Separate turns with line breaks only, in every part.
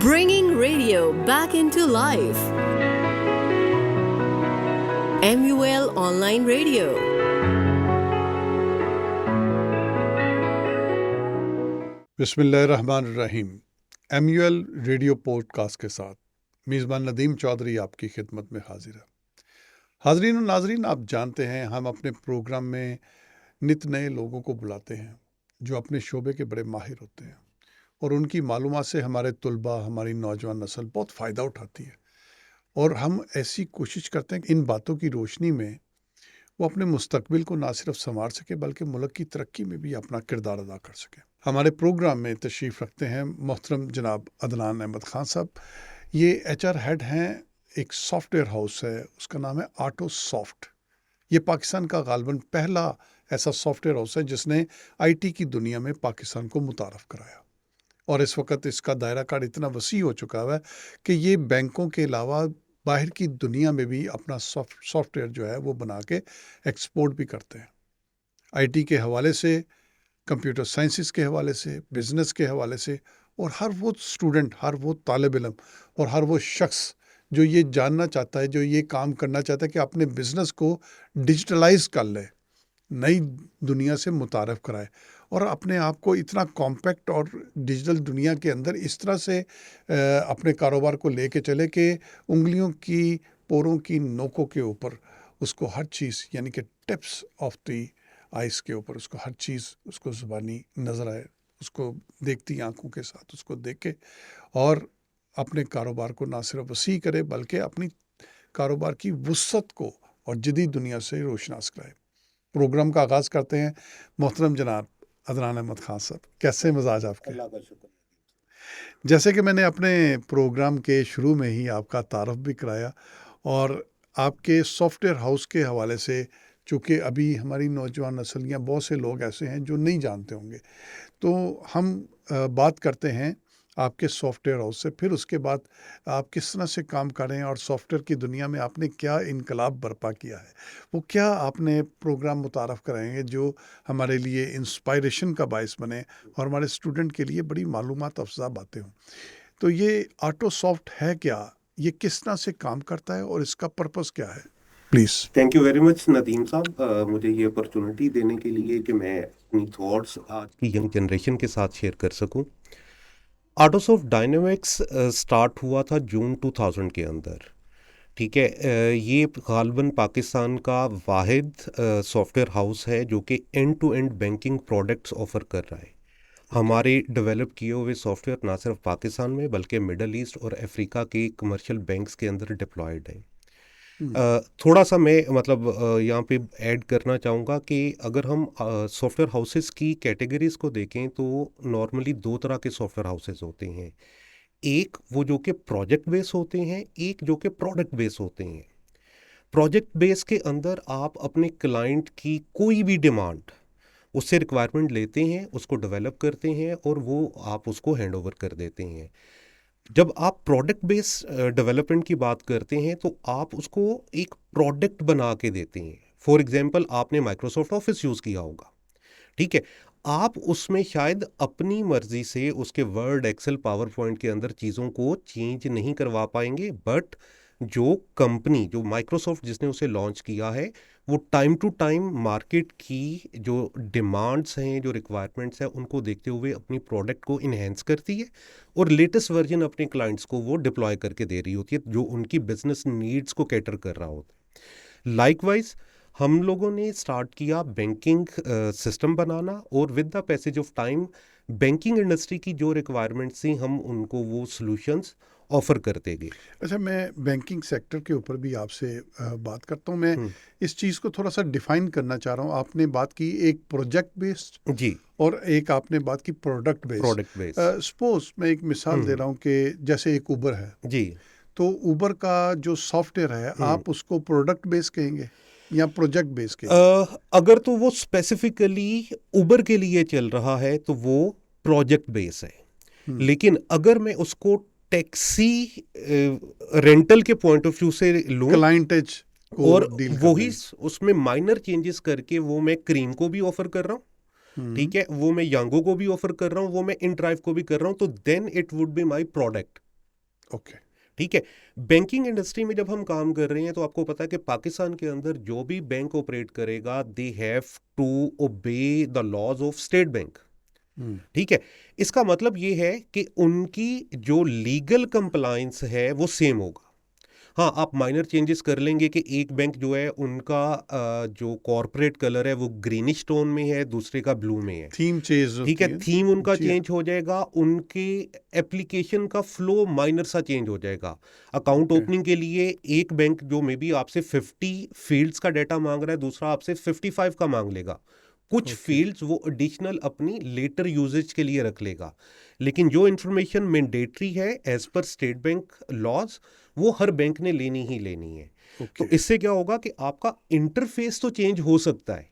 Bringing radio back into life. MUL Online Radio.
बिस्मिल्लाहिर्रहमानिर्रहीम। MUL radio podcast के साथ मेज़बान नदीम चौधरी आपकी खिदमत में हाजिर है। हाजरीन और नाजरीन, आप जानते हैं हम अपने प्रोग्राम में नित नए लोगों को बुलाते हैं जो अपने शोबे के बड़े माहिर होते हैं और उनकी मालूमात से हमारे तुलबा, हमारी नौजवान नस्ल बहुत फ़ायदा उठाती है। और हम ऐसी कोशिश करते हैं कि इन बातों की रोशनी में वो अपने मुस्तकबिल को ना सिर्फ संवार सके बल्कि मुल्क की तरक्की में भी अपना किरदार अदा कर सके। हमारे प्रोग्राम में तशरीफ़ रखते हैं मोहतरम जनाब अदनान अहमद खान साहब। ये HR हेड हैं, एक सॉफ्टवेयर हाउस है, उसका नाम है ऑटो सॉफ्ट। ये पाकिस्तान का गालिबन पहला ऐसा सॉफ्टवेयर हाउस है जिसने IT की दुनिया में पाकिस्तान को मुतारफ़ कराया। और इस वक्त इसका दायरा कार इतना वसी हो चुका है कि ये बैंकों के अलावा बाहर की दुनिया में भी अपना सॉफ्टवेयर जो है वो बना के एक्सपोर्ट भी करते हैं। IT के हवाले से, कंप्यूटर साइंसिस के हवाले से, बिज़नेस के हवाले से, और हर वो स्टूडेंट, हर वो तालिब इल्म और हर वो शख्स जो ये जानना चाहता है, जो ये काम करना चाहता है कि अपने बिज़नेस को डिजिटलाइज कर ले, नई दुनिया से मुतारफ़ कराए और अपने आप को इतना कॉम्पैक्ट और डिजिटल दुनिया के अंदर इस तरह से अपने कारोबार को लेके चले कि उंगलियों की, पोरों की नोकों के ऊपर उसको हर चीज़, यानी कि टिप्स ऑफ द आइस के ऊपर उसको हर चीज़ उसको ज़ुबानी नज़र आए, उसको देखती आंखों के साथ उसको देखे और अपने कारोबार को ना सिर्फ वसी करे बल्कि अपनी कारोबार की वुसअत को और जदीद दुनिया से रोशनास कराए। प्रोग्राम का आगाज़ करते हैं मोहतरम जनाब अदनान अहमद खान साहब। कैसे मिजाज आपके?
अल्लाह का शुक्र।
जैसे कि मैंने अपने प्रोग्राम के शुरू में ही आपका तारफ़ भी कराया और आपके सॉफ्टवेयर हाउस के हवाले से, चूँकि अभी हमारी नौजवान नस्ल या बहुत से लोग ऐसे हैं जो नहीं जानते होंगे, तो हम बात करते हैं आपके सॉफ्टवेयर हाउस से। फिर उसके बाद आप किस तरह से काम कर रहे हैं और सॉफ्टवेयर की दुनिया में आपने क्या इनकलाब बर्पा किया है, वो क्या आपने प्रोग्राम मुतारफ़ कराएंगे जो हमारे लिए इंस्पायरेशन का बायस बने और हमारे स्टूडेंट के लिए बड़ी मालूमात अफजा बातें हों। तो ये ऑटो सॉफ्ट है क्या, ये किस तरह से काम करता है और इसका पर्पस क्या है? Please.
Thank you very much Nadeem साहब, मुझे ये अपॉर्चुनिटी देने के लिए कि मैं अपनी थॉट्स आज की यंग जनरेशन के साथ शेयर कर सकूं। ऑटोसॉफ्ट डायनेमिक्स स्टार्ट हुआ था जून 2000 के अंदर। ठीक है, ये गालिबन पाकिस्तान का वाहिद सॉफ्टवेयर हाउस है जो कि end to end banking products offer कर रहा है। हमारे डेवलप किए हुए सॉफ्टवेयर ना सिर्फ पाकिस्तान में बल्कि मिडल ईस्ट और अफ्रीका के कमर्शियल बैंक्स के अंदर डिप्लॉयड है। थोड़ा सा मैं यहाँ पे ऐड करना चाहूँगा कि अगर हम सॉफ्टवेयर हाउसेस की कैटेगरीज को देखें तो नॉर्मली दो तरह के सॉफ्टवेयर हाउसेस होते हैं। एक वो जो कि प्रोजेक्ट बेस होते हैं, एक जो कि प्रोडक्ट बेस होते हैं। प्रोजेक्ट बेस के अंदर आप अपने क्लाइंट की कोई भी डिमांड, उससे रिक्वायरमेंट लेते हैं, उसको डेवलप करते हैं और वो आप उसको हैंड ओवर कर देते हैं। जब आप प्रोडक्ट बेस डेवलपमेंट की बात करते हैं तो आप उसको एक प्रोडक्ट बना के देते हैं। फॉर एग्जांपल, आपने माइक्रोसॉफ्ट ऑफिस यूज़ किया होगा, ठीक है, आप उसमें शायद अपनी मर्जी से उसके वर्ड, एक्सेल, पावर पॉइंट के अंदर चीज़ों को चेंज नहीं करवा पाएंगे, बट जो कंपनी, जो माइक्रोसॉफ्ट जिसने उसे लॉन्च किया है, वो टाइम टू टाइम मार्केट की जो डिमांड्स हैं, जो रिक्वायरमेंट्स हैं, उनको देखते हुए अपनी प्रोडक्ट को इन्हेंस करती है और लेटेस्ट वर्जन अपने क्लाइंट्स को वो डिप्लॉय करके दे रही होती है जो उनकी बिजनेस नीड्स को कैटर कर रहा होता है। लाइकवाइज हम लोगों ने स्टार्ट किया बैंकिंग सिस्टम बनाना और with the passage of time banking industry की जो रिक्वायरमेंट्स थी हम उनको वो सॉल्यूशंस ऑफर करते गए।
अच्छा, मैं बैंकिंग सेक्टर के ऊपर भी आपसे बात करता हूँ। मैं इस चीज़ को थोड़ा सा डिफाइन करना चाह रहा हूँ। आपने बात की एक प्रोजेक्ट बेस्ड
जी
और एक आपने बात की प्रोडक्ट बेस्ड। सपोज मैं एक मिसाल दे रहा हूँ कि जैसे एक उबर है
जी,
तो उबर का जो सॉफ्टवेयर है आप उसको प्रोडक्ट बेस्ड कहेंगे या प्रोजेक्ट बेस्ड कहेंगे?
अगर तो वो स्पेसिफिकली उबर के लिए चल रहा है तो वो प्रोजेक्ट बेस है, लेकिन अगर मैं उसको टैक्सी रेंटल के पॉइंट ऑफ व्यू से लूं
क्लाइंटेज को
और
डील
वही उसमें माइनर चेंजेस करके वो मैं क्रीम को भी ऑफर कर रहा हूँ, ठीक है, वो मैं यांगो को भी ऑफर कर रहा हूँ, वो मैं इन ड्राइव को भी कर रहा हूँ, तो then it would be my product.
Okay.
ठीक है। बैंकिंग इंडस्ट्री में जब हम काम कर रहे हैं तो आपको पता है कि पाकिस्तान के अंदर जो भी बैंक ऑपरेट करेगा they have to obey the laws of State Bank.
हम्म,
ठीक है। इसका मतलब ये है कि उनकी जो लीगल कंप्लायंस है वो सेम होगा। हाँ, आप माइनर चेंजेस कर लेंगे कि एक बैंक जो है उनका जो कॉर्पोरेट कलर है वो ग्रीनिश टोन में है, दूसरे का ब्लू में है।
थीम चेंज
ठीक
होती
है,
है।
थीम उनका
जी
चेंज हो जाएगा, उनके एप्लीकेशन का फ्लो माइनर सा चेंज हो जाएगा। Account
okay.
ओपनिंग के लिए एक बैंक जो मे बी आपसे 50 फील्ड्स का डाटा मांग रहा है, दूसरा आपसे 55 का मांग लेगा। कुछ
ओके।
फील्ड्स वो एडिशनल अपनी लेटर यूजेज के लिए रख लेगा, लेकिन जो इंफॉर्मेशन मैंडेटरी है as per state bank laws वो हर बैंक ने लेनी ही लेनी है।
ओके।
तो इससे क्या होगा कि आपका इंटरफेस तो चेंज हो सकता है,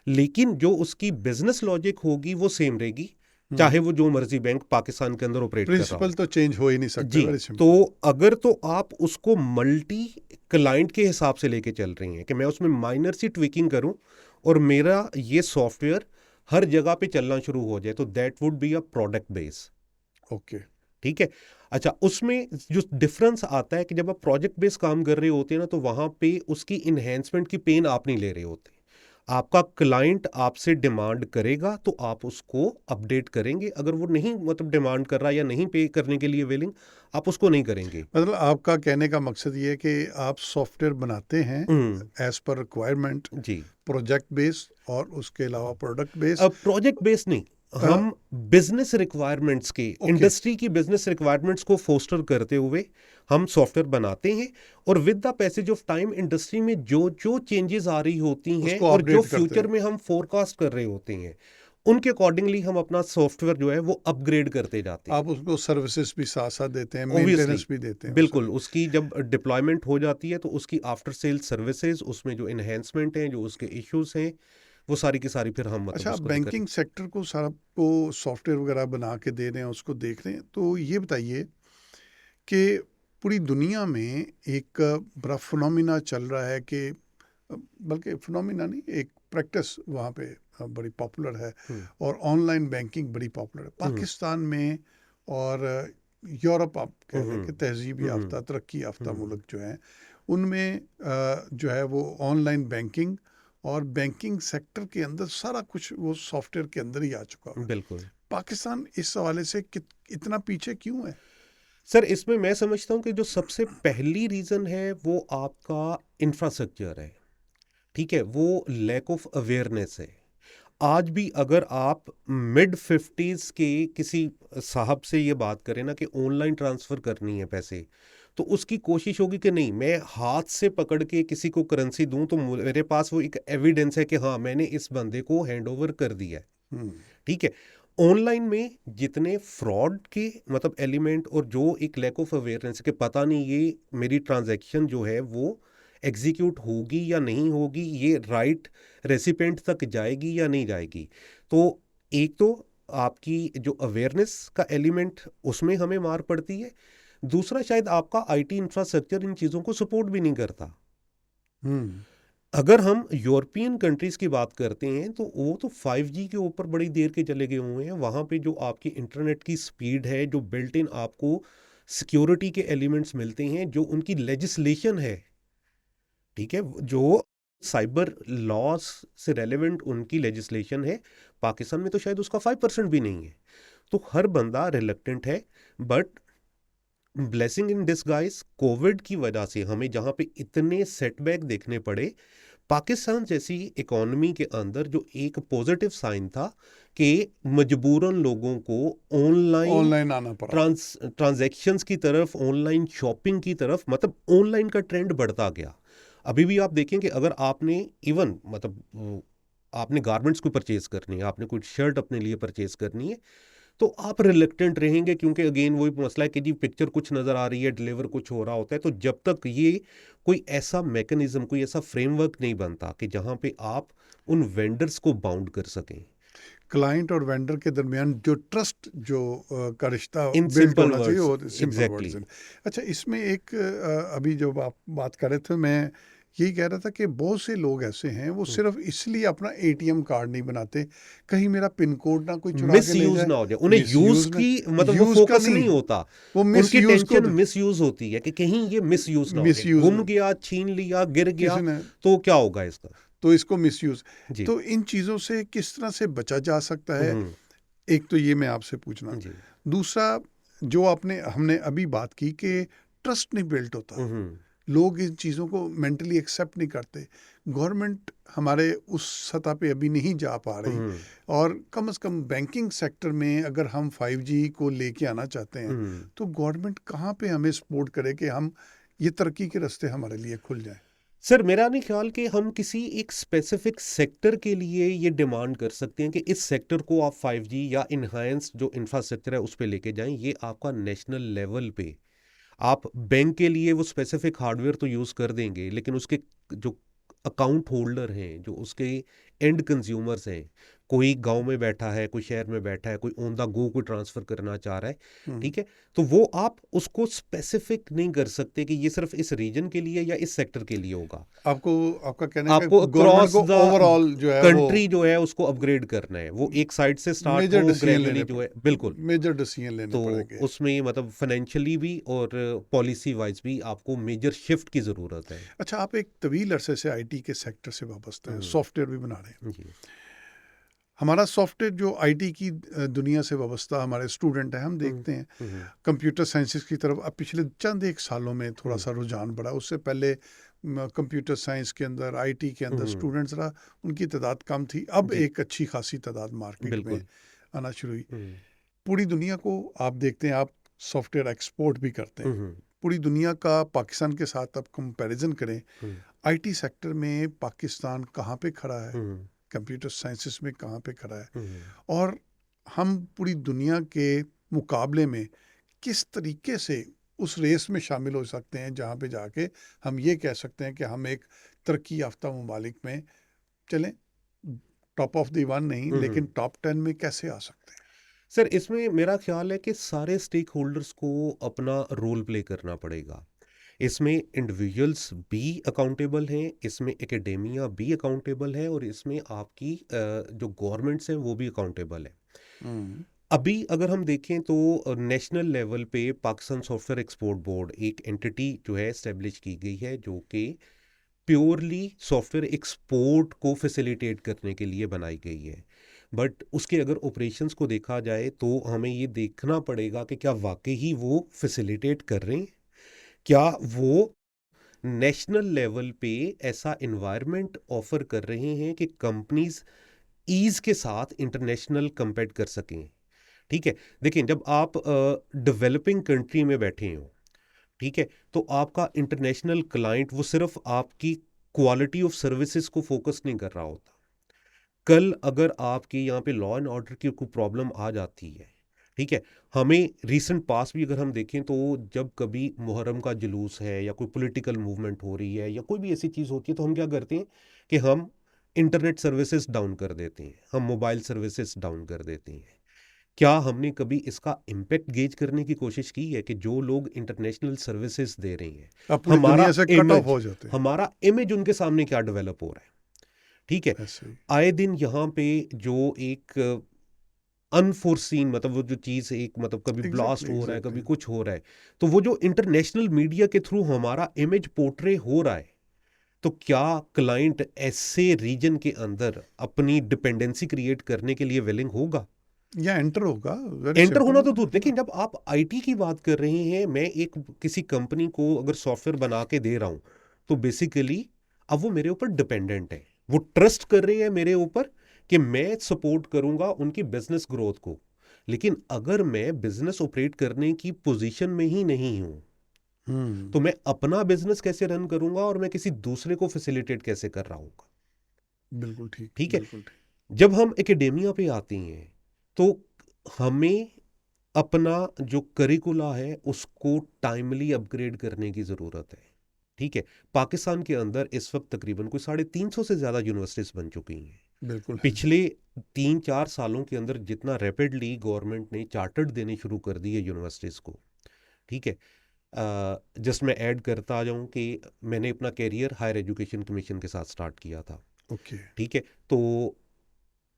लेकिन जो उसकी बिजनेस लॉजिक होगी वो सेम रहेगी, चाहे वो जो मर्जी बैंक पाकिस्तान के अंदर ऑपरेट कर रहा
प्रिंसिपल
हो।
तो चेंज हो ही नहीं सकते।
जी।
वेरी
तो
सिंपल।
अगर तो आप उसको मल्टी क्लाइंट के हिसाब से लेके चल रही हैं कि मैं उसमें माइनर सी ट्विकिंग करूं और मेरा ये सॉफ्टवेयर हर जगह पे चलना शुरू हो जाए, तो that would be a product base.
Okay.
ठीक है। अच्छा, उसमें जो डिफरेंस आता है कि जब आप प्रोजेक्ट बेस्ड काम कर रहे होते हैं ना, तो वहां पे उसकी इन्हेंसमेंट की पेन आप नहीं ले रहे होते। आपका क्लाइंट आपसे डिमांड करेगा तो आप उसको अपडेट करेंगे, अगर वो नहीं मतलब डिमांड कर रहा या नहीं पे करने के लिए विलिंग, आप उसको नहीं करेंगे।
मतलब आपका कहने का मकसद ये है कि आप सॉफ्टवेयर बनाते हैं
हम्म,
एज पर रिक्वायरमेंट,
जी।
प्रोजेक्ट बेस्ड और उसके अलावा प्रोडक्ट बेस्ड।
अब प्रोजेक्ट बेस्ड नहीं, हम बिजनेस रिक्वायरमेंट्स के,
ओके।
इंडस्ट्री की बिजनेस रिक्वायरमेंट्स को फोस्टर करते हुए हम सॉफ्टवेयर बनाते हैं, और with the passage of time industry में जो जो चेंजेस आ रही होती हैं
उसको
और जो
अपडेट करते
फ्यूचर
हैं।
में हम फोरकास्ट कर रहे होते हैं, उनके अकॉर्डिंगली हम अपना सॉफ्टवेयर जो है वो अपग्रेड करते जाते हैं।
आप उसको सर्विसेज भी साथ साथ देते हैं,
ऑब्वियसली,
मेंटेनेंस भी देते हैं
बिल्कुल।
उसे।
उसकी जब डिप्लॉयमेंट हो जाती है तो उसकी आफ्टर सेल सर्विसेज, उसमें जो इन्हेंसमेंट हैं, जो उसके इश्यूज हैं, वो सारी की सारी फिर हम मतलब
अच्छा, आप
उसको
बैंकिंग सेक्टर को सारा को सॉफ्टवेयर वगैरह बना के दे रहे हैं, उसको देख रहे हैं, तो ये बताइए कि पूरी दुनिया में एक बड़ा फिनोमिना चल रहा है कि बल्कि फिनोमिना नहीं, एक प्रैक्टिस वहाँ पे बड़ी पॉपुलर है,
हम्म,
और ऑनलाइन बैंकिंग बड़ी पॉपुलर है पाकिस्तान में। और यूरोप आप कह लें कि तहजीब याफ्ता, तरक्की याफ्ता मुल्क जो हैं, उनमें जो है वो ऑनलाइन बैंकिंग और बैंकिंग सेक्टर के अंदर सारा कुछ वो सॉफ्टवेयर के अंदर ही आ चुका है।
बिल्कुल।
पाकिस्तान इस हवाले से इतना पीछे क्यों है?
सर, इसमें मैं समझता हूँ कि जो सबसे पहली रीज़न है वो आपका इंफ्रास्ट्रक्चर है। ठीक है, वो लैक ऑफ अवेयरनेस है। आज भी अगर आप मिड 50s के किसी साहब से ये बात करें ना कि ऑनलाइन ट्रांसफ़र करनी है पैसे, तो उसकी कोशिश होगी कि नहीं, मैं हाथ से पकड़ के किसी को करेंसी दूं तो मेरे पास वो एक एविडेंस है कि हाँ मैंने इस बंदे को हैंड ओवर कर दिया है।
हम्म,
ठीक है। ऑनलाइन में जितने फ्रॉड के मतलब एलिमेंट और जो एक लैक ऑफ अवेयरनेस के पता नहीं ये मेरी ट्रांजैक्शन जो है वो एग्जीक्यूट होगी या नहीं होगी, ये राइट रेसिपेंट तक जाएगी या नहीं जाएगी, तो एक तो आपकी जो अवेयरनेस का एलिमेंट उसमें हमें मार पड़ती है। दूसरा, शायद आपका आईटी इंफ्रास्ट्रक्चर इन चीज़ों को सपोर्ट भी नहीं करता।
हम्म,
अगर हम यूरोपियन कंट्रीज की बात करते हैं तो वो तो 5G के ऊपर बड़ी देर के चले गए हुए हैं। वहाँ पे जो आपकी इंटरनेट की स्पीड है, जो बिल्ट इन आपको सिक्योरिटी के एलिमेंट्स मिलते हैं, जो उनकी लेजिस्लेशन है, ठीक है, जो साइबर लॉस से रेलेवेंट उनकी लेजिस्लेशन है, पाकिस्तान में तो शायद उसका 5% भी नहीं है। तो हर बंदा रिलक्टेंट है। But blessing in disguise, Covid की वजह से हमें जहाँ पे इतने सेटबैक देखने पड़े, पाकिस्तान जैसी इकोनॉमी के अंदर जो एक पॉजिटिव साइन था कि मजबूरन लोगों को ऑनलाइन
ऑनलाइन आना पड़ा।
ट्रांजैक्शंस की तरफ, ऑनलाइन शॉपिंग की तरफ, मतलब ऑनलाइन का ट्रेंड बढ़ता गया। अभी भी आप देखें कि अगर आपने इवन मतलब आपने गारमेंट्स को परचेज करनी है, आपने कोई शर्ट अपने लिए परचेज करनी है, तो आप रिलेक्टेंट रहेंगे, क्योंकि अगेन वही मसला है कि जी पिक्चर कुछ नज़र आ रही है, डिलीवर कुछ हो रहा होता है। तो जब तक ये कोई ऐसा मैकेनिज्म, कोई ऐसा फ्रेमवर्क नहीं बनता कि जहाँ पे आप उन वेंडर्स को बाउंड कर सकें,
क्लाइंट और वेंडर के दरमियान जो ट्रस्ट जो का रिश्ता
इन
बिल्ट
सिंपल
होना चाहिए, वो
वर्ड्स,
सिंपल
एग्जैक्टली।
वर्ड्स हैं। अच्छा, इसमें एक अभी जो आप बात कर रहे थे, मैं यही कह रहा था कि बहुत से लोग ऐसे हैं वो सिर्फ इसलिए अपना एटीएम कार्ड नहीं बनाते, कहीं मेरा पिन कोड ना कोई चुरा
मिस
के ले
यूज
जाए।
ना हो जाए, उन्हें यूज
मिसयूज ना,
की मतलब वो
यूज का
फोकस नहीं
नहीं,
होता,
वो
उनकी
मिसयूज को
टेंशन मिस यूज होती है कि कहीं ये मिस यूज ना हो जाए,
मिसयूज
गुम
ना,
गया, छीन लिया, गिर गया
किसी ने,
तो क्या होगा इसका।
तो इसको मिसयूज।
जी।
तो इन चीज़ों से किस तरह से बचा जा सकता है,
हम्म,
एक तो ये मैं आपसे पूछना।
जी।
दूसरा, जो हमने अभी बात की कि ट्रस्ट नहीं बिल्ट होता,
हम्म,
लोग इन चीज़ों को मेंटली एक्सेप्ट नहीं करते, गवर्नमेंट हमारे उस सतह पे अभी नहीं जा पा रही,
हम्म,
और कम से कम बैंकिंग सेक्टर में अगर हम 5G को लेके आना चाहते हैं
हम्म।
तो गवर्नमेंट कहाँ पे हमें सपोर्ट करे कि हम ये तरक्की के रास्ते हमारे लिए खुल जाएं।
सर मेरा नहीं ख्याल कि हम किसी एक स्पेसिफिक सेक्टर के लिए ये डिमांड कर सकते हैं कि इस सेक्टर को आप 5G या इनहांस जो इंफ्रास्ट्रक्चर है उस पे लेके जाएं। ये आपका नेशनल लेवल पे, आप बैंक के लिए वो स्पेसिफिक हार्डवेयर तो यूज़ कर देंगे, लेकिन उसके जो अकाउंट होल्डर हैं, जो उसके एंड कंज्यूमर्स हैं, कोई गांव में बैठा है, कोई शहर में बैठा है, कोई ऑन द गो कोई ट्रांसफ़र करना चाह रहा है, ठीक है, तो वो आप उसको स्पेसिफिक नहीं कर सकते कि ये सिर्फ इस रीजन के लिए या इस सेक्टर के लिए होगा।
आपका कहने का
आपको
गवर्नमेंट
अक्रॉस
को
द
ओवरऑल जो है वो
कंट्री जो है उसको अपग्रेड करना है, वो एक साइड से स्टार्ट
मेजर
हो,
डिसीजन
ग्रेजुअली
लेने
जो है,
पड़े,
बिल्कुल।
मेजर डिसीजन लेने
तो
पड़ेंगे।
उसमें मतलब फाइनेंशियली भी और पॉलिसी वाइज भी आपको मेजर शिफ्ट की ज़रूरत है।
अच्छा, आप एक तवील अरसे से आईटी के सेक्टर से वाबस्ता हैं,
हम्म,
सॉफ्टवेयर भी बना रहे हैं।
जी।
हमारा सॉफ्टवेयर जो आईटी की दुनिया से वाबस्ता हमारे स्टूडेंट हैं, हम
हम्म,
देखते हैं
हम्म,
कंप्यूटर साइंसेस की तरफ अब पिछले चंद एक सालों में थोड़ा
हम्म,
सा रुझान बढ़ा। उससे पहले कंप्यूटर साइंस के अंदर, आईटी के अंदर
हम्म,
स्टूडेंट्स रहा, उनकी तादाद कम थी, अब
जी,
एक अच्छी खासी तादाद मार्केट में
बिल्कुल।
आना शुरू हुई।
हम्म,
पूरी दुनिया को आप देखते हैं, आप सॉफ्टवेयर एक्सपोर्ट भी करते हैं,
हम्म,
पूरी दुनिया का पाकिस्तान के साथ आप कंपैरिजन करें,
हम्म,
आईटी सेक्टर में पाकिस्तान कहाँ पे खड़ा है,
हम्म,
कंप्यूटर साइंसेस में कहाँ पे खड़ा है,
हम्म।
और हम पूरी दुनिया के मुकाबले में किस तरीके से उस रेस में शामिल हो सकते हैं जहाँ पे जाके हम ये कह सकते हैं कि हम एक तरक्की याफ्ता ममालिक में चलें, टॉप ऑफ द वन नहीं लेकिन टॉप 10 में कैसे आ सकते हैं।
सर इसमें मेरा ख्याल है कि सारे स्टेक होल्डर्स को अपना रोल प्ले करना पड़ेगा। इसमें इंडिविजुअल्स भी अकाउंटेबल हैं, इसमें एकेडेमिया भी अकाउंटेबल है, और इसमें आपकी जो गवर्नमेंट्स हैं वो भी अकाउंटेबल है।
हम्म,
अभी अगर हम देखें तो नेशनल लेवल पे पाकिस्तान सॉफ्टवेयर एक्सपोर्ट बोर्ड एक एंटिटी जो है इस्टेब्लिश की गई है, जो कि प्योरली सॉफ्टवेयर एक्सपोर्ट को फैसिलिटेट करने के लिए बनाई गई है। बट उसके अगर ऑपरेशंस को देखा जाए तो हमें ये देखना पड़ेगा कि क्या वाकई ही वो फैसिलिटेट कर रहे हैं, क्या वो नेशनल लेवल पे ऐसा इन्वायरमेंट ऑफर कर रहे हैं कि कंपनीज ईज के साथ इंटरनेशनल कम्पीट कर सकें। ठीक है, देखिए जब आप डेवलपिंग कंट्री में बैठे हो, ठीक है, तो आपका इंटरनेशनल क्लाइंट वो सिर्फ आपकी क्वालिटी ऑफ सर्विसेज को फोकस नहीं कर रहा होता। कल अगर आपके यहाँ पे लॉ एंड ऑर्डर की कोई प्रॉब्लम आ जाती है, ठीक है, हमें रीसेंट पास भी अगर हम देखें तो जब कभी मुहर्रम का जुलूस है या कोई पॉलिटिकल मूवमेंट हो रही है या कोई भी ऐसी चीज़ होती है, तो हम क्या करते हैं कि हम इंटरनेट सर्विसेज डाउन कर देते हैं, हम मोबाइल सर्विसेज डाउन कर देते हैं। क्या हमने कभी इसका इम्पैक्ट गेज करने की कोशिश की है कि जो लोग इंटरनेशनल सर्विसेज दे रहे हैं,
आप पूरी दुनिया से कट ऑफ
इमेज
हो जाते हैं।
हमारा इमेज उनके सामने क्या डेवलप हो रहा है, ठीक है।
ऐसे ही
आए दिन यहाँ पे जो एक अनफोर्सीन मतलब वो जो चीज़ एक मतलब कभी ब्लास्ट
एग्जैक्टली
हो रहा है, कभी
एग्जैक्टली
कुछ हो रहा है, तो वो जो इंटरनेशनल मीडिया के थ्रू हमारा इमेज पोर्ट्रे हो रहा है, तो क्या क्लाइंट ऐसे रीजन के अंदर अपनी डिपेंडेंसी क्रिएट करने के लिए विलिंग होगा?
या एंटर होगा, वेरी
एंटर होना तो
सिंपल।
दूर, लेकिन जब आप आईटी की बात कर रहे हैं, मैं एक किसी कंपनी को अगर सॉफ्टवेयर बना के दे रहा हूं, तो बेसिकली अब वो मेरे ऊपर डिपेंडेंट है, वो ट्रस्ट कर रहे हैं मेरे ऊपर कि मैं सपोर्ट करूंगा उनकी बिजनेस ग्रोथ को। लेकिन अगर मैं बिजनेस ऑपरेट करने की पोजीशन में ही नहीं हूं, तो मैं अपना बिजनेस कैसे रन करूंगा और मैं किसी दूसरे को फैसिलिटेट कैसे कर रहा हूँ?
बिल्कुल ठीक,
ठीक है।
बिल्कुल ठीक।
जब हम एकेडेमिया पे आते हैं तो हमें अपना जो करिकुला है उसको टाइमली अपग्रेड करने की ज़रूरत है, ठीक है। पाकिस्तान के अंदर इस वक्त तकरीबन कोई 350 से ज़्यादा यूनिवर्सिटीज़ बन चुकी हैं।
बिल्कुल है।
पिछले 3-4 सालों के अंदर जितना रैपिडली गवर्नमेंट ने चार्टर्ड देने शुरू कर दिए यूनिवर्सिटीज़ को, ठीक है, जस्ट मैं ऐड करता जाऊं कि मैंने अपना कैरियर हायर एजुकेशन कमीशन के साथ स्टार्ट किया था।
ओके।
ठीक है, तो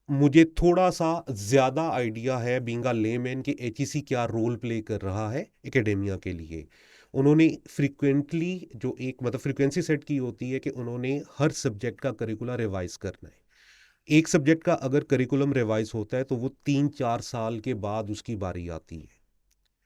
मुझे थोड़ा सा ज़्यादा आइडिया है बीइंग अ लेमैन कि एचईसी क्या रोल प्ले कर रहा है एकेडेमिया के लिए। उन्होंने फ्रीक्वेंटली जो एक मतलब फ्रीक्वेंसी सेट की होती है कि उन्होंने हर सब्जेक्ट का करिकुलर रिवाइज करना है। एक सब्जेक्ट का अगर करिकुलम रिवाइज होता है तो वो 3-4 साल के बाद उसकी बारी आती है।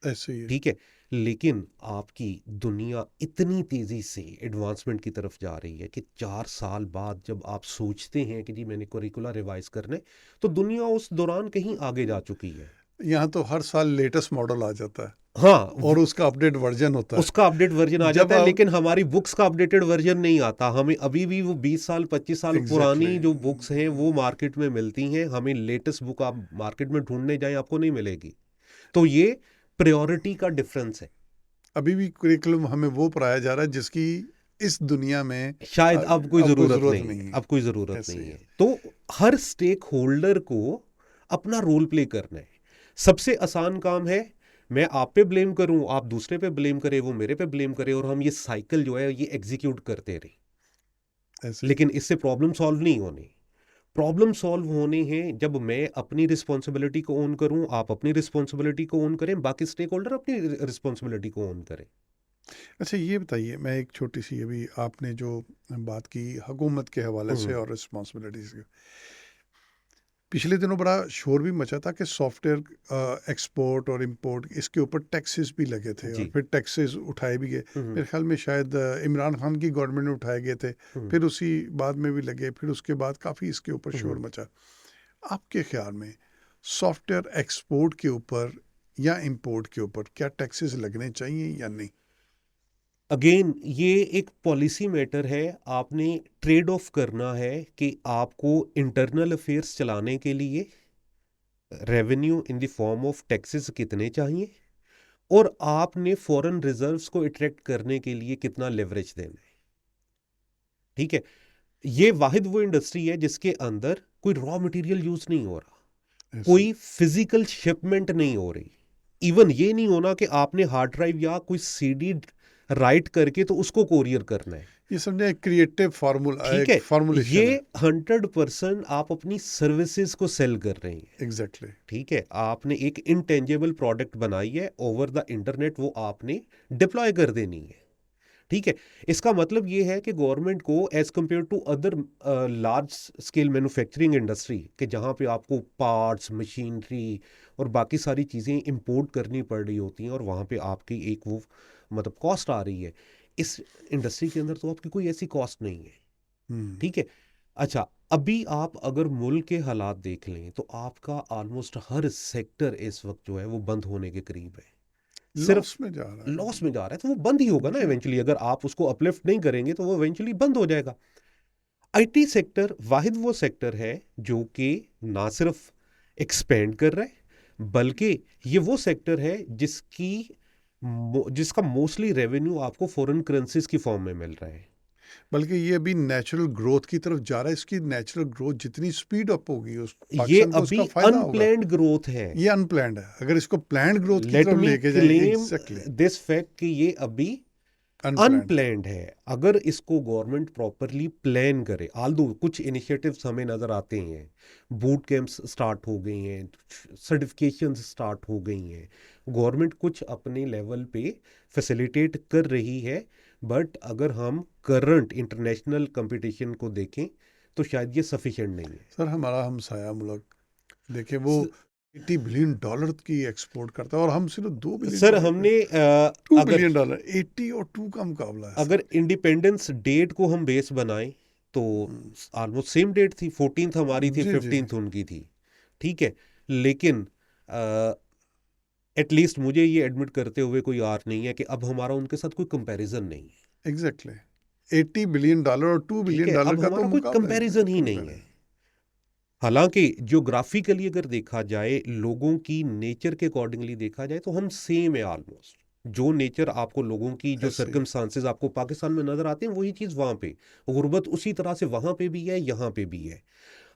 ऐसे ही है।
ठीक है, लेकिन आपकी दुनिया इतनी तेजी से एडवांसमेंट की तरफ जा रही है कि 4 साल बाद जब आप सोचते हैं कि जी मैंने करिकुलर रिवाइज करना है, तो दुनिया उस दौरान कहीं आगे जा चुकी है।
यहाँ तो हर साल लेटेस्ट मॉडल आ जाता है
हाँ,
और उसका अपडेट वर्जन होता है।
उसका अपडेट वर्जन आ
जब
जाता है,
आप
लेकिन हमारी बुक्स का अपडेटेड वर्जन नहीं आता। हमें अभी भी वो 20 साल 25 साल पुरानी
एग्जैक्टली
जो बुक्स हैं वो मार्केट में मिलती हैं। हमें लेटेस्ट बुक आप मार्केट में ढूंढने जाएं आपको नहीं मिलेगी। तो ये प्रायोरिटी का डिफरेंस है।
अभी भी करिकुलम हमें वो पढ़ाया जा रहा है जिसकी इस दुनिया में
शायद अब कोई ज़रूरत
ज़रूरत
नहीं
नहीं
है,
है।
अब कोई ज़रूरत
ऐसे
नहीं
ही
है।
है।
तो हर स्टेक होल्डर को अपना रोल प्ले करना है। सबसे आसान काम है मैं आप पे ब्लेम करूं, आप दूसरे पे ब्लेम करें, वो मेरे पे ब्लेम करे और हम ये साइकिल जो है ये एग्जीक्यूट करते रहे।
ऐसे ही
लेकिन इससे प्रॉब्लम सॉल्व नहीं होनी। प्रॉब्लम सॉल्व होने हैं जब मैं अपनी रिस्पॉन्सिबिलिटी को ओन करूं, आप अपनी रिस्पॉन्सिबिलिटी को ओन करें, बाकी स्टेक होल्डर अपनी रिस्पॉन्सिबिलिटी को ओन करें।
अच्छा, ये बताइए, मैं एक छोटी सी अभी आपने जो बात की हुकूमत के हवाले से और रिस्पॉन्सिबिलिटीज के, पिछले दिनों बड़ा शोर भी मचा था कि सॉफ्टवेयर एक्सपोर्ट और इंपोर्ट इसके ऊपर टैक्सेस भी लगे थे
जी।
और फिर टैक्सेस उठाए भी गए। मेरे ख्याल में शायद इमरान खान की गवर्नमेंट में उठाए गए थे, फिर उसी बाद में भी लगे, फिर उसके बाद काफ़ी इसके ऊपर शोर मचा। आपके ख्याल में सॉफ्टवेयर एक्सपोर्ट के ऊपर या इंपोर्ट के ऊपर क्या टैक्सेस लगने चाहिए या नहीं?
अगेन ये एक पॉलिसी मैटर है। आपने ट्रेड ऑफ करना है कि आपको इंटरनल अफेयर्स चलाने के लिए revenue in the form of taxes कितने चाहिए और आपने फॉरेन रिजर्व्स को अट्रैक्ट करने के लिए कितना लेवरेज देना है। ठीक है, ये वाहिद वो इंडस्ट्री है जिसके अंदर कोई रॉ मटेरियल यूज नहीं हो रहा,
ऐसे
कोई फिजिकल शिपमेंट नहीं हो रही। इवन ये नहीं होना कि आपने हार्ड ड्राइव या कोई सीडी राइट करके तो उसको कोरियर करना है।
ये समझे क्रिएटिव फार्मूला,
ठीक
एक
है,
फार्मूलेशन
ये
है।
100% आप अपनी सर्विसेज को सेल कर रहे हैं।
एग्जैक्टली।
ठीक है, आपने एक इंटेंजिबल प्रोडक्ट बनाई है ओवर द इंटरनेट, वो आपने डिप्लॉय कर देनी है। ठीक है, इसका मतलब ये है कि गवर्नमेंट को as compare to other large scale manufacturing industry के जहाँ पे आपको पार्ट्स, मशीनरी और बाकी सारी चीज़ें इंपोर्ट करनी पड़ रही होती हैं और वहाँ पे आपकी एक वो मतलब कॉस्ट आ रही है, इस इंडस्ट्री के अंदर तो आपकी कोई ऐसी कॉस्ट नहीं है। ठीक है, अच्छा अभी आप अगर मुल्क के हालात देख लें तो आपका ऑलमोस्ट हर सेक्टर इस वक्त जो है वो बंद होने के करीब है। सिर्फ
लॉस में जा रहा है।
लॉस में जा रहा है, तो वो बंद ही होगा ना इवेंचुअली। अगर आप उसको अपलिफ्ट नहीं करेंगे तो वो इवेंचुअली बंद हो जाएगा। आईटी सेक्टर वाहिद वो सेक्टर है जो कि ना सिर्फ एक्सपेंड कर रहा है बल्कि ये वो सेक्टर है जिसका मोस्टली रेवेन्यू आपको फॉरेन करेंसीज की फॉर्म में मिल रहा है।
बल्कि ये अभी नेचुरल ग्रोथ की तरफ जा रहा है। इसकी नेचुरल ग्रोथ जितनी स्पीड अप होगी उस
ये
पाकिस्तान को
अभी
उसका फायदा होगा।
अनप्लैन्ड ग्रोथ है।
ये अनप्लैंड है। अगर इसको प्लान्ड ग्रोथ की
लेट
तरफ
मी
लेके जाए,
क्लेम
एग्जैक्टली
दिस फैक्ट कि ये अभी
अनप्लैंड।
अनप्लैंड है। अगर इसको गवर्नमेंट प्रॉपरली प्लान करे, आल्दो कुछ इनिशिएटिव्स हमें नजर आते हैं, बूट कैंप्स स्टार्ट हो गई हैं, सर्टिफिकेशंस स्टार्ट हो गई हैं, गवर्नमेंट कुछ अपने लेवल पे फैसिलिटेट कर रही है। बट अगर हम करंट इंटरनेशनल कंपटीशन को देखें तो शायद ये सफिशिएंट नहीं है।
सर, हमारा हमसाया मुल्क देखे, वो $80 बिलियन की एक्सपोर्ट करता है और हम सिर्फ $2 बिलियन।
सर हमने
$2
अगर
बिलियन, 80 और 2 का मुकाबला है।
अगर इंडिपेंडेंस डेट को हम बेस बनाएं तो ऑलमोस्ट सेम डेट थी, 14th हमारी थी,
जी, जी।
15th उनकी थी। ठीक है, लेकिन एटलीस्ट मुझे ये एडमिट करते हुए कोई आर नहीं है कि अब हमारा उनके साथ कोई कंपैरिजन नहीं है।
एग्जैक्टली। $80 बिलियन और $2
ठीक है,
बिलियन
अब
का तो
हमारा कोई
मुकाबला
कंपैरिजन ही नहीं है। हालांकि ज्योग्राफिकली अगर देखा जाए, लोगों की नेचर के अकॉर्डिंगली देखा जाए तो हम सेम है ऑलमोस्ट। जो नेचर आपको लोगों की जो
ऐसे ही।
सर्कमस्टांसेस आपको पाकिस्तान में नजर आते हैं वही चीज़ वहाँ पे, गुर्बत उसी तरह से वहाँ पे भी है, यहाँ पे भी है।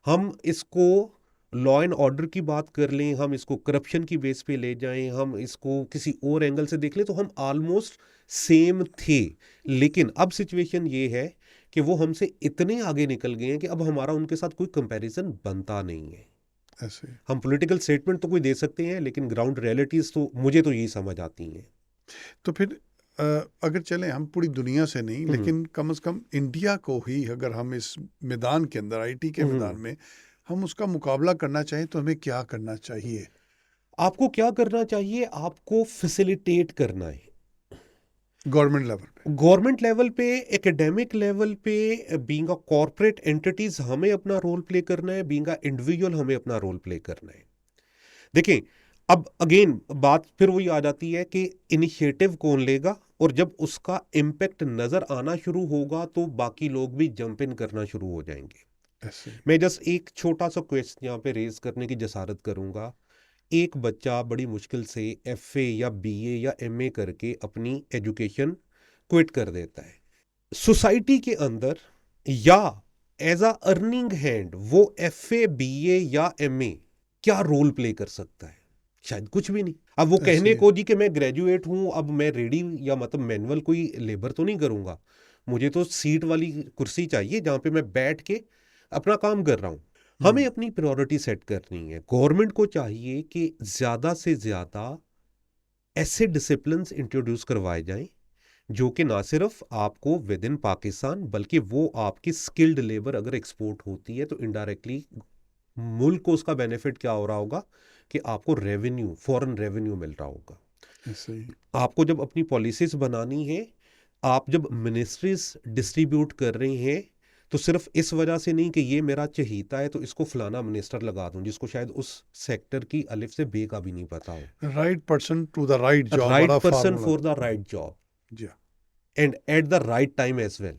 हम इसको लॉ एंड ऑर्डर की बात कर लें, हम इसको करप्शन की बेस पे ले जाएं, हम इसको किसी और एंगल से देख लें, तो हम ऑलमोस्ट सेम थे। लेकिन अब सिचुएशन ये है कि वो हमसे इतने आगे निकल गए हैं कि अब हमारा उनके साथ कोई कंपैरिजन बनता नहीं है।
ऐसे ही।
हम पॉलिटिकल स्टेटमेंट तो कोई दे सकते हैं, लेकिन ग्राउंड रियलिटीज तो मुझे तो यही समझ आती हैं।
तो फिर अगर चलें हम पूरी दुनिया से नहीं, लेकिन कम से कम इंडिया को ही अगर हम इस मैदान के अंदर, आईटी के मैदान में हम उसका मुकाबला करना चाहें तो हमें क्या करना चाहिए?
आपको क्या करना चाहिए? आपको फैसिलिटेट करना है
गवर्नमेंट लेवल पे।
गवर्नमेंट लेवल पे, एकेडमिक लेवल पे, बीइंग अ कॉर्पोरेट एंटिटीज हमें अपना रोल प्ले करना है, बीइंग अ इंडिविजुअल हमें अपना रोल प्ले करना है। देखिए, अब अगेन बात फिर वही आ जाती है कि इनिशिएटिव कौन लेगा, और जब उसका इम्पैक्ट नजर आना शुरू होगा तो बाकी लोग भी जंप इन करना शुरू हो जाएंगे।
ऐसे ही।
मैं जस्ट एक छोटा सा क्वेश्चन यहाँ पे रेज करने की जसारत करूंगा। एक बच्चा बड़ी मुश्किल से एफए या बीए या एमए करके अपनी एजुकेशन क्विट कर देता है। सोसाइटी के अंदर या एज अ अर्निंग हैंड वो एफए बीए या एमए क्या रोल प्ले कर सकता है? शायद कुछ भी नहीं। अब वो
ऐसे
कहने
ही।
को जी कि मैं ग्रेजुएट हूं, अब मैं रेडी या मतलब मैनुअल कोई लेबर तो नहीं करूंगा, मुझे तो सीट वाली कुर्सी चाहिए जहां पे मैं बैठ के अपना काम कर रहा हूं। हमें अपनी प्रायोरिटी सेट करनी है। गवर्नमेंट को चाहिए कि ज्यादा से ज्यादा ऐसे डिसिप्लिन इंट्रोड्यूस करवाए जाएं जो कि ना सिर्फ आपको विद इन पाकिस्तान, बल्कि वो आपकी स्किल्ड लेबर अगर एक्सपोर्ट होती है तो इनडायरेक्टली मुल्क को उसका बेनिफिट क्या हो रहा होगा कि आपको रेवेन्यू, फॉरेन रेवेन्यू मिल रहा होगा।
ऐसे ही।
आपको जब अपनी पॉलिसीज बनानी है, आप जब मिनिस्ट्रीज डिस्ट्रीब्यूट कर रहे हैं, तो सिर्फ इस वजह से नहीं कि ये मेरा चहीता है तो इसको फलाना मिनिस्टर लगा दूं जिसको शायद उस सेक्टर की अलिफ से बे का भी नहीं पता हो।
Right person to the right job
right
वाला
person
formula.
For the right job
जी,
and at the right time as well.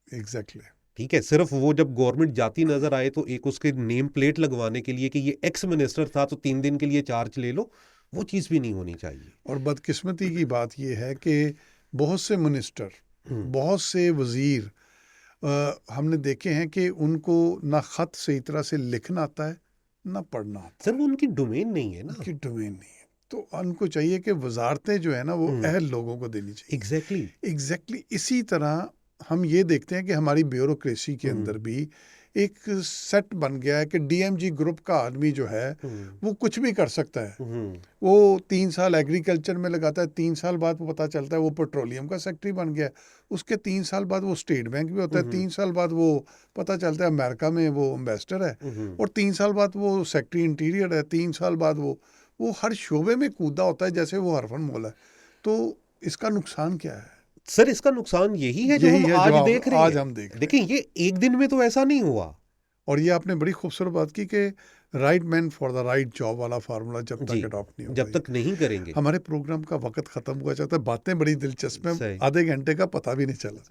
Exactly.
ठीक है, सिर्फ वो जब गवर्नमेंट जाती नजर आए तो एक उसके नेम प्लेट लगवाने के लिए कि ये एक्स मिनिस्टर था तो 3 दिन के लिए चार्ज ले लो, वो चीज भी नहीं होनी चाहिए।
और बदकिस्मती की बात यह है कि बहुत से मिनिस्टर, बहुत से वजीर हमने देखे हैं कि उनको ना खत सही तरह से लिखना आता है, ना पढ़ना आता
सर वो उनकी डोमेन नहीं है
है,
ना।
उनकी डोमेन नहीं है। तो उनको चाहिए कि वजारतें जो है ना वो अहल लोगों को देनी चाहिए।
एग्जैक्टली।
एग्जैक्टली इसी तरह हम ये देखते हैं कि हमारी ब्यूरोक्रेसी के अंदर भी एक सेट बन गया है कि डीएमजी ग्रुप का आदमी जो है वो कुछ भी कर सकता है। वो 3 साल एग्रीकल्चर में लगाता है, 3 साल बाद वो पता चलता है वो पेट्रोलियम का सेक्रेटरी बन गया। उसके 3 साल बाद वो स्टेट बैंक में होता है, 3 साल बाद वो पता चलता है अमेरिका में वो एम्बेसडर है, और 3 साल बाद वो सेक्रेटरी इंटीरियर है, 3 साल बाद वो हर शोबे में कूदा होता है जैसे वो हरफन मौला है। तो इसका नुकसान क्या है?
सर इसका नुकसान यही है जो
यही
हम
है
आज
जो
देख रहे
आज
हैं।
हम देख रहे हैं।
देखिए, ये एक दिन में तो ऐसा नहीं हुआ।
और ये आपने बड़ी खूबसूरत बात की कि right man for the right job वाला फार्मूला जब
जी,
तक अडॉप्ट नहीं होगा,
जब तक नहीं करेंगे।
हमारे प्रोग्राम का वक्त ख़त्म हुआ चाहता है। बातें बड़ी दिलचस्प हैं,
सही।
आधे घंटे का पता भी नहीं चला।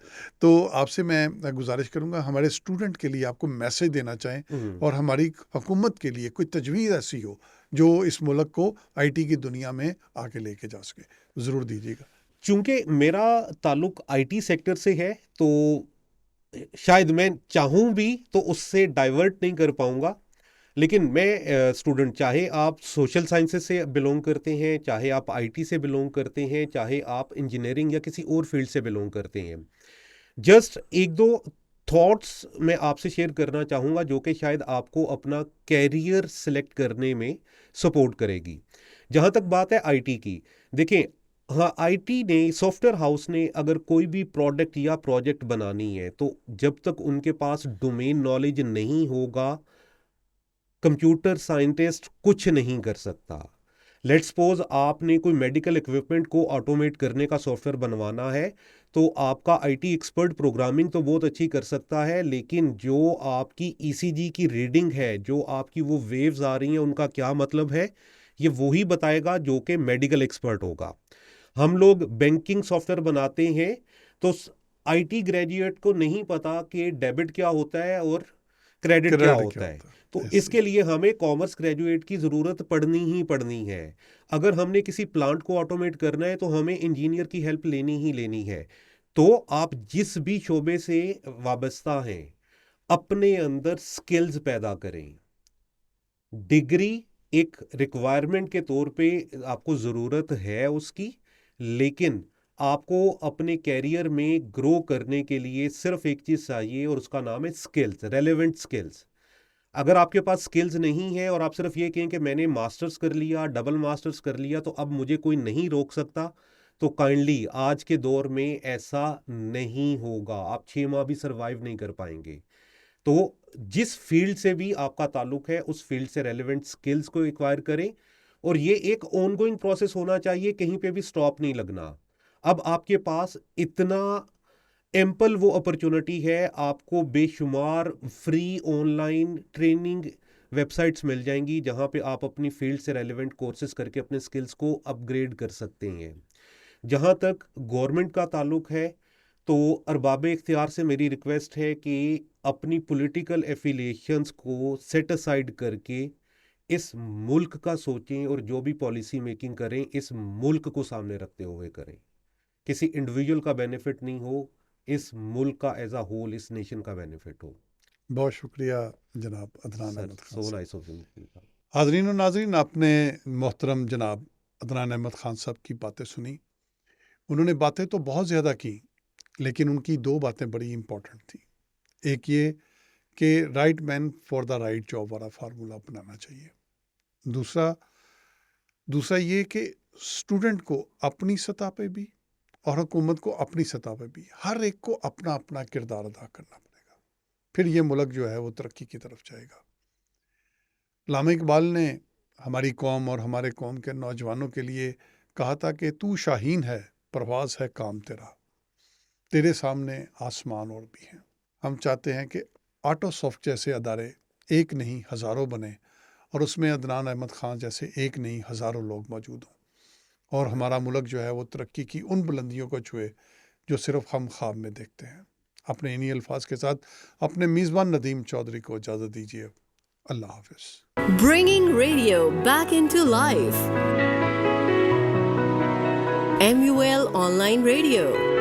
तो आपसे मैं गुजारिश करूंगा, हमारे स्टूडेंट के लिए आपको मैसेज देना चाहें और हमारी हुकूमत के लिए कोई तजवीज़ ऐसी हो जो इस मुल्क को आईटी की दुनिया में आगे लेके जा सके, ज़रूर दीजिएगा।
चूंकि मेरा ताल्लुक आईटी सेक्टर से है तो शायद मैं चाहूं भी तो उससे डाइवर्ट नहीं कर पाऊंगा। लेकिन मैं स्टूडेंट, चाहे आप सोशल साइंसेज से बिलोंग करते हैं, चाहे आप आईटी से बिलोंग करते हैं, चाहे आप इंजीनियरिंग या किसी और फील्ड से बिलोंग करते हैं, जस्ट एक दो थॉट्स मैं आपसे शेयर करना चाहूँगा जो कि शायद आपको अपना कैरियर सिलेक्ट करने में सपोर्ट करेगी। जहाँ तक बात है आईटी की, देखिए, हाँ, आईटी ने, सॉफ्टवेयर हाउस ने अगर कोई भी प्रोडक्ट या प्रोजेक्ट बनानी है तो जब तक उनके पास डोमेन नॉलेज नहीं होगा, कंप्यूटर साइंटिस्ट कुछ नहीं कर सकता। लेट्स सपोज आपने कोई मेडिकल इक्विपमेंट को ऑटोमेट करने का सॉफ्टवेयर बनवाना है, तो आपका आईटी एक्सपर्ट प्रोग्रामिंग तो बहुत अच्छी कर सकता है, लेकिन जो आपकी ईसीजी की रीडिंग है, जो आपकी वो वेव्स आ रही हैं, उनका क्या मतलब है, ये वही बताएगा जो कि मेडिकल एक्सपर्ट होगा। हम लोग बैंकिंग सॉफ्टवेयर बनाते हैं तो आईटी ग्रेजुएट को नहीं पता कि डेबिट क्या होता है और क्रेडिट क्या होता है। तो इसके लिए हमें कॉमर्स ग्रेजुएट की ज़रूरत पड़नी ही पड़नी है। अगर हमने किसी प्लांट को ऑटोमेट करना है तो हमें इंजीनियर की हेल्प लेनी ही लेनी है। तो आप जिस भी शोबे से वाबस्ता हैं, अपने अंदर स्किल्स पैदा करें। डिग्री एक रिक्वायरमेंट के तौर पे आपको ज़रूरत है उसकी, लेकिन आपको अपने कैरियर में ग्रो करने के लिए सिर्फ एक चीज़ चाहिए और उसका नाम है स्किल्स, रेलेवेंट स्किल्स। अगर आपके पास स्किल्स नहीं है और आप सिर्फ ये कहें कि मैंने मास्टर्स कर लिया, डबल मास्टर्स कर लिया, तो अब मुझे कोई नहीं रोक सकता, तो काइंडली आज के दौर में ऐसा नहीं होगा। आप 6 माह भी सर्वाइव नहीं कर पाएंगे। तो जिस फील्ड से भी आपका ताल्लुक है उस फील्ड से रेलेवेंट स्किल्स को एक्वायर करें, और ये एक ऑनगोइंग प्रोसेस होना चाहिए, कहीं पे भी स्टॉप नहीं लगना। अब आपके पास इतना एम्पल वो अपॉर्चुनिटी है, आपको बेशुमार फ्री ऑनलाइन ट्रेनिंग वेबसाइट्स मिल जाएंगी जहां पे आप अपनी फील्ड से रेलेवेंट कोर्सेज करके अपने स्किल्स को अपग्रेड कर सकते हैं। जहां तक गवर्नमेंट का ताल्लुक है, तो अरबाब इख्तियार से मेरी रिक्वेस्ट है कि अपनी पॉलिटिकल एफिलिएशंस को सेट असाइड करके इस मुल्क का सोचें, और जो भी पॉलिसी मेकिंग करें इस मुल्क को सामने रखते हुए करें। किसी इंडिविजुअल का बेनिफिट नहीं हो, इस मुल्क का एज अ होल, इस नेशन का बेनिफिट हो।
बहुत शुक्रिया जनाब अदनान
सर,
अहमद खान
सो
साहब।
Nice of you.
हाज़रीन और नाज़रीन, आपने मोहतरम जनाब अदनान अहमद खान साहब की बातें सुनी। उन्होंने बातें तो बहुत ज़्यादा की, लेकिन उनकी 2 बातें बड़ी इम्पोर्टेंट थी। एक ये कि right man for the right job वाला फार्मूला अपनाना चाहिए। दूसरा ये कि स्टूडेंट को अपनी सतह पे भी और हुकूमत को अपनी सतह पे भी हर एक को अपना अपना किरदार अदा करना पड़ेगा, फिर ये मुल्क जो है वो तरक्की की तरफ जाएगा। अल्लामा इकबाल ने हमारी कौम और हमारे कौम के नौजवानों के लिए कहा था कि तू शाहीन है, परवाज़ है काम तेरा, तेरे सामने आसमान और भी हैं। हम चाहते हैं कि ऑटोसॉफ्ट जैसे अदारे एक नहीं हज़ारों बने, और उसमें अदनान अहमद ख़ान जैसे एक नहीं हज़ारों लोग मौजूद हों, और हमारा मुल्क जो है वो तरक्की की उन बुलंदियों को छुए जो सिर्फ हम ख्वाब में देखते हैं। अपने इन्हीं अल्फाज के साथ अपने मेज़बान नदीम चौधरी को इजाज़त दीजिए। अल्लाह हाफ़िज़।
Bringing radio back into life. MUL Online Radio.